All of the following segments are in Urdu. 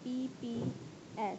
PPS,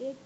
1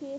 6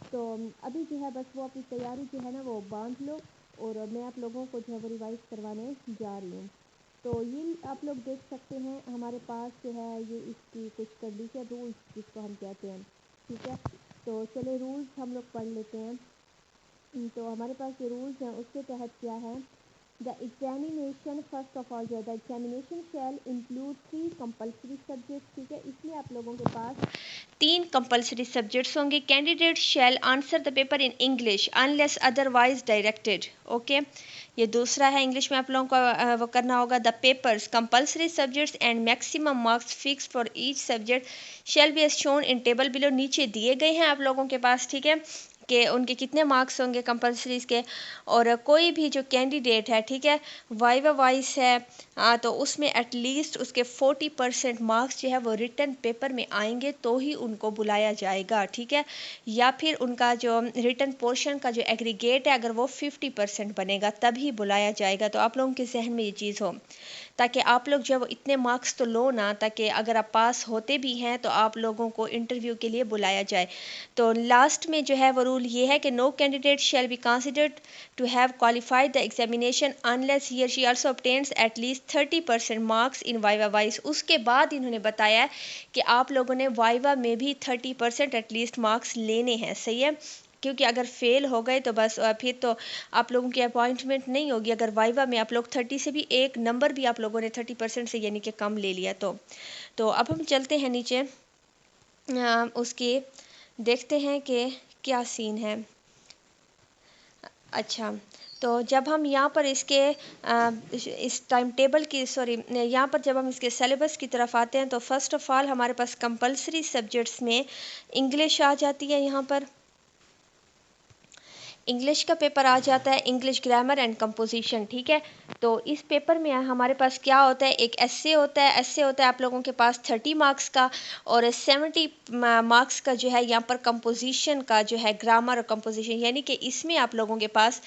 تو ابھی جو ہے بس وہ اپنی تیاری جو ہے نا وہ باندھ لو، اور میں آپ لوگوں کو جو ہے وہ ریوائز کروانے جا رہی ہوں۔ تو یہ آپ لوگ دیکھ سکتے ہیں ہمارے پاس جو ہے یہ اس کی کچھ کنڈیشن رولز جس کو ہم کہتے ہیں، ٹھیک ہے۔ تو چلے رولز ہم لوگ پڑھ لیتے ہیں۔ تو ہمارے پاس جو رولز ہیں اس کے تحت کیا ہے، the examination first of all جو ہے the examination shall include 3 compulsory subjects, ٹھیک ہے۔ اس میں آپ لوگوں کے پاس 3 کمپلسری سبجیکٹس ہوں گے۔ Candidate shell answer the paper in English unless otherwise directed, okay. یہ دوسرا ہے، انگلش میں آپ لوگوں کو وہ کرنا ہوگا، the papers compulsory subjects and maximum marks fix for each subject shall be as shown in table below, نیچے دیے گئے ہیں آپ لوگوں کے پاس، ٹھیک ہے، کہ ان کے کتنے مارکس ہوں گے کمپلسریز کے۔ اور کوئی بھی جو کینڈیڈیٹ ہے، ٹھیک ہے، وائوا وائس ہے تو اس میں ایٹ لیسٹ اس کے 40% مارکس جو ہے وہ ریٹن پیپر میں آئیں گے تو ہی ان کو بلایا جائے گا، ٹھیک ہے۔ یا پھر ان کا جو ریٹن پورشن کا جو ایگریگیٹ ہے اگر وہ 50% بنے گا تبھی بلایا جائے گا۔ تو آپ لوگوں کے ذہن میں یہ چیز ہو، تاکہ آپ لوگ جو اتنے مارکس تو لو نا، تاکہ اگر آپ پاس ہوتے بھی ہیں تو آپ لوگوں کو انٹرویو کے لیے بلایا جائے۔ تو لاسٹ میں جو ہے وہ رول یہ ہے کہ no candidate shall be considered to have qualified the examination unless he or she also obtains at least 30% marks in viva voice۔ اس کے بعد انہوں نے بتایا کہ آپ لوگوں نے وائوا میں بھی 30% ایٹ لیسٹ مارکس لینے ہیں، صحیح ہے، کیونکہ اگر فیل ہو گئے تو بس پھر تو آپ لوگوں کی اپوائنٹمنٹ نہیں ہوگی۔ اگر وائوا میں آپ لوگ 30 سے بھی ایک نمبر بھی آپ لوگوں نے 30% سے یعنی کہ کم لے لیا تو اب ہم چلتے ہیں نیچے اس کی، دیکھتے ہیں کہ کیا سین ہے۔ اچھا، تو جب ہم یہاں پر اس کے اس ٹائم ٹیبل کی یہاں پر جب ہم اس کے سلیبس کی طرف آتے ہیں تو فرسٹ آف آل ہمارے پاس کمپلسری سبجیکٹس میں انگلش آ جاتی ہے، یہاں پر انگلش کا پیپر آ جاتا ہے، انگلش گرامر اینڈ کمپوزیشن، ٹھیک ہے۔ تو اس پیپر میں ہمارے پاس کیا ہوتا ہے، ایک ایسے ہوتا ہے آپ لوگوں کے پاس 30 مارکس کا، اور 70 مارکس کا جو ہے یہاں پر کمپوزیشن کا جو ہے، گرامر اور کمپوزیشن، یعنی کہ اس میں آپ لوگوں کے پاس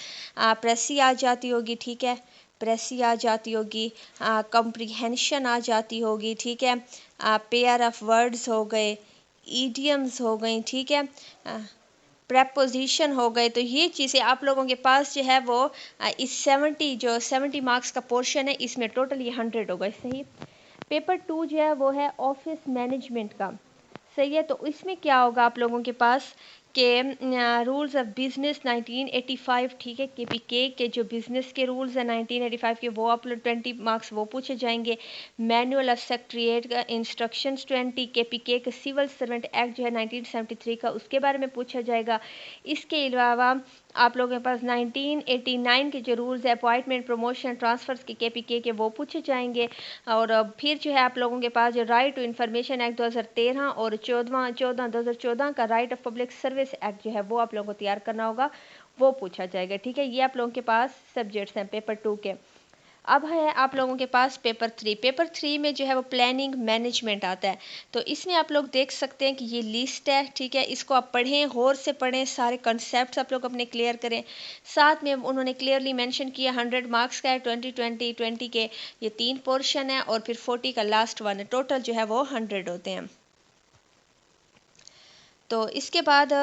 پریسی آ جاتی ہوگی، ٹھیک ہے، پریسی آ جاتی ہوگی، کمپریہنشن آ جاتی ہوگی، ٹھیک ہے، پیئر آف ورڈز ہو گئے، ایڈیمز ہو گئیں، ٹھیک ہے، پریپوزیشن ہو گئے۔ تو یہ چیزیں آپ لوگوں کے پاس جو ہے وہ اس 70 مارکس کا پورشن ہے، اس میں ٹوٹل یہ 100 ہو گئے، صحیح۔ پیپر 2 جو ہے وہ ہے آفس مینجمنٹ کا، صحیح ہے۔ تو اس میں کیا ہوگا آپ لوگوں کے پاس کہ رولز آف بزنس 1985، ٹھیک ہے، کے پی کے جو بزنس کے رولز ہیں 1985 کے وہ آپ لوگ 20 مارکس وہ پوچھے جائیں گے۔ مینول آف سیکریٹریٹ کا انسٹرکشنز 20، کے پی کے کا سول سرونٹ ایکٹ جو ہے 1973 کا، اس کے بارے میں پوچھا جائے گا۔ اس کے علاوہ آپ لوگوں کے پاس 1989 کے جو رولز ہے اپوائنٹمنٹ پروموشن ٹرانسفرز کے پی کے وہ پوچھے جائیں گے۔ اور پھر جو ہے آپ لوگوں کے پاس جو رائٹ ٹو انفارمیشن ایکٹ 2013 اور 2014 کا right of public service act جو ہے وہ آپ لوگوں کو تیار کرنا ہوگا، وہ پوچھا جائے گا، ٹھیک ہے۔ یہ آپ لوگوں کے پاس سبجیکٹس ہیں پیپر 2 کے۔ اب ہے آپ لوگوں کے پاس پیپر 3۔ پیپر 3 میں جو ہے وہ پلاننگ مینجمنٹ آتا ہے۔ تو اس میں آپ لوگ دیکھ سکتے ہیں کہ یہ لسٹ ہے، ٹھیک ہے، اس کو آپ پڑھیں، غور سے پڑھیں، سارے کنسیپٹس آپ لوگ اپنے کلیئر کریں۔ ساتھ میں انہوں نے کلیئرلی مینشن کیا 100 مارکس کا ہے، 20 کے یہ 3 پورشن ہے، اور پھر 40 کا لاسٹ ون ہے، ٹوٹل جو ہے وہ 100 ہوتے ہیں۔ تو اس کے بعد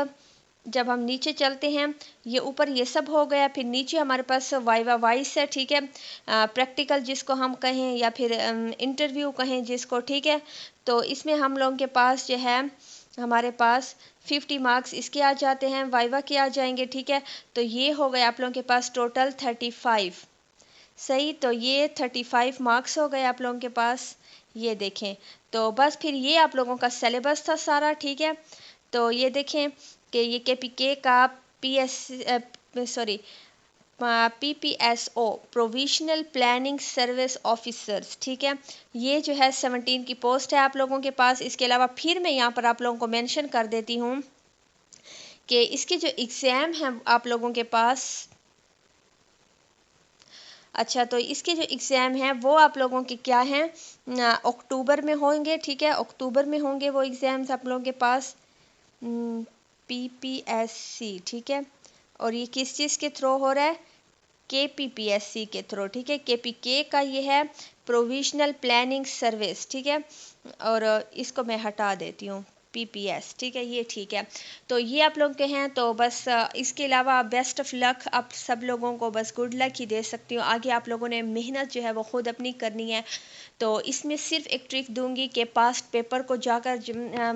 جب ہم نیچے چلتے ہیں، یہ اوپر یہ سب ہو گیا، پھر نیچے ہمارے پاس وائوا وائس ہے، ٹھیک ہے، پریکٹیکل جس کو ہم کہیں یا پھر انٹرویو کہیں جس کو، ٹھیک ہے۔ تو اس میں ہم لوگوں کے پاس جو ہے ہمارے پاس 50 مارکس اس کے آ جاتے ہیں، وائوا کے آ جائیں گے، ٹھیک ہے۔ تو یہ ہو گئے آپ لوگوں کے پاس ٹوٹل 35، صحیح۔ تو یہ 35 مارکس ہو گئے آپ لوگوں کے پاس، یہ دیکھیں۔ تو بس پھر یہ آپ لوگوں کا سلیبس تھا سارا، ٹھیک ہے۔ تو یہ دیکھیں کہ یہ کے پی کے کا P P S O provisional planning service officers, ٹھیک ہے، یہ جو ہے 17 کی پوسٹ ہے آپ لوگوں کے پاس۔ اس کے علاوہ پھر میں یہاں پر آپ لوگوں کو مینشن کر دیتی ہوں کہ اس کے جو ایگزام ہیں آپ لوگوں کے پاس، اچھا، تو اس کے جو ایگزام ہیں وہ آپ لوگوں کے کیا ہیں، اکتوبر میں ہوں گے، ٹھیک ہے، اکتوبر میں ہوں گے وہ ایگزامز آپ لوگوں کے پاس، پی پی ایس سی، ٹھیک ہے۔ اور یہ کس چیز کے تھرو ہو رہا ہے، کے پی ایس سی کے تھرو، ٹھیک ہے۔ کے پی کے کا یہ ہے پروویژنل پلاننگ سروس، ٹھیک ہے، اور اس کو میں ہٹا دیتی ہوں، PPS. ٹھیک ہے، یہ ٹھیک ہے. تو یہ آپ لوگ کے ہیں. تو بس اس کے علاوہ بیسٹ آف لک. آپ سب لوگوں کو بس گڈ لک ہی دے سکتی ہوں. آگے آپ لوگوں نے محنت جو ہے وہ خود اپنی کرنی ہے. تو اس میں صرف ایک ٹرک دوں گی کہ پاسٹ پیپر کو جا کر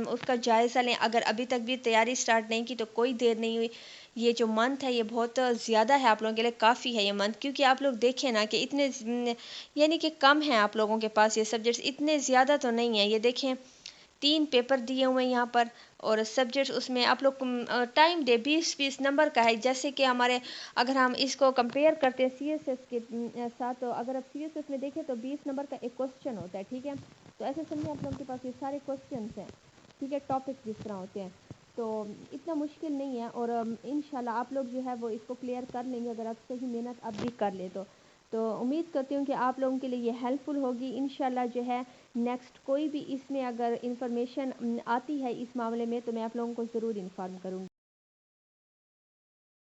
اس کا جائزہ لیں. اگر ابھی تک بھی تیاری سٹارٹ نہیں کی تو کوئی دیر نہیں ہوئی. یہ جو منتھ ہے یہ بہت زیادہ ہے آپ لوگوں کے لیے، کافی ہے یہ منتھ، کیونکہ آپ لوگ دیکھیں نا کہ اتنے یعنی کہ کم ہیں آپ لوگوں کے پاس یہ سبجیکٹس، اتنے زیادہ تو نہیں ہیں. یہ دیکھیں 3 پیپر دیے ہوئے ہیں یہاں پر، اور سبجیکٹس اس میں آپ لوگ ٹائم دے 20 نمبر کا ہے. جیسے کہ ہمارے اگر ہم اس کو کمپیئر کرتے ہیں CSS کے ساتھ، تو اگر آپ CSS میں دیکھیں تو 20 نمبر کا ایک کوسچن ہوتا ہے. ٹھیک ہے، تو ایسے سمجھیں آپ لوگوں کے پاس یہ سارے کوسچنس ہیں. ٹھیک ہے، ٹاپک جس طرح ہوتے ہیں، تو اتنا مشکل نہیں ہے. اور انشاءاللہ آپ لوگ جو ہے وہ اس کو کلیئر کر لیں گے اگر آپ صحیح محنت اب بھی کر لیں تو امید کرتی ہوں کہ آپ لوگوں کے لیے یہ ہیلپ فل ہوگی. انشاءاللہ جو ہے نیکسٹ کوئی بھی اس میں اگر انفارمیشن آتی ہے اس معاملے میں تو میں آپ لوگوں کو ضرور انفارم کروں گی.